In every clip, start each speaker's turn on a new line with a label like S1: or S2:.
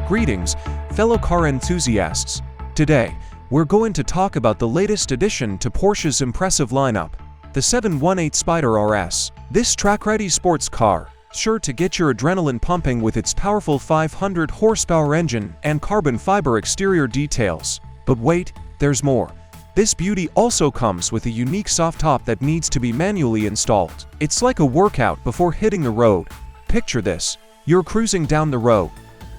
S1: Greetings, fellow car enthusiasts. Today, we're going to talk about the latest addition to Porsche's impressive lineup, the 718 Spyder RS. This track-ready sports car, sure to get your adrenaline pumping with its powerful 500 horsepower engine and carbon fiber exterior details. But wait, there's more. This beauty also comes with a unique soft top that needs to be manually installed. It's like a workout before hitting the road. Picture this. You're cruising down the road,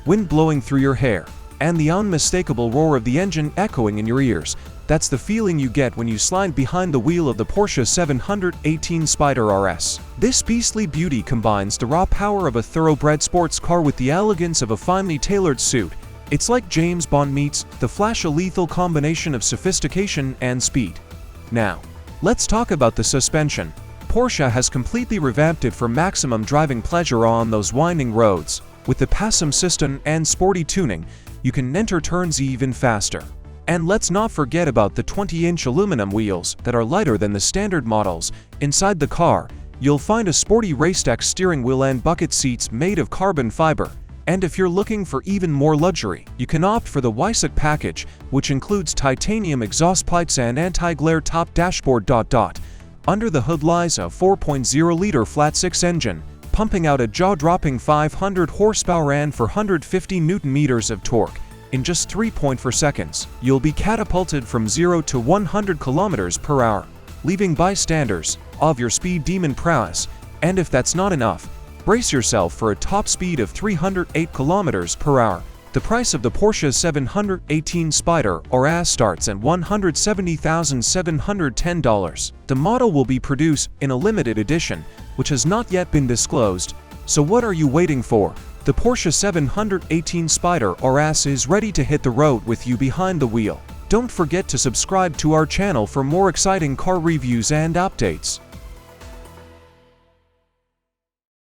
S1: wind blowing through your hair, and the unmistakable roar of the engine echoing in your ears. That's the feeling you get when you slide behind the wheel of the Porsche 718 Spyder RS. This beastly beauty combines the raw power of a thoroughbred sports car with the elegance of a finely tailored suit. It's like James Bond meets the Flash, a lethal combination of sophistication and speed. Now, let's talk about the suspension. Porsche has completely revamped it for maximum driving pleasure on those winding roads. With the PASM system and sporty tuning, you can enter turns even faster. And let's not forget about the 20-inch aluminum wheels that are lighter than the standard models. Inside the car, you'll find a sporty racetrack steering wheel and bucket seats made of carbon fiber. And if you're looking for even more luxury, you can opt for the Weissach package, which includes titanium exhaust pipes and anti-glare top dashboard. Under the hood lies a 4.0-liter flat-six engine, pumping out a jaw-dropping 500 horsepower and 450 Nm of torque. In just 3.4 seconds, you'll be catapulted from 0 to 100 km/h, leaving bystanders of your speed demon prowess. And if that's not enough, brace yourself for a top speed of 308 km/h. The price of the Porsche 718 Spyder RS starts at $170,710. The model will be produced in a limited edition, which has not yet been disclosed. So what are you waiting for? The Porsche 718 Spyder RS is ready to hit the road with you behind the wheel. Don't forget to subscribe to our channel for more exciting car reviews and updates.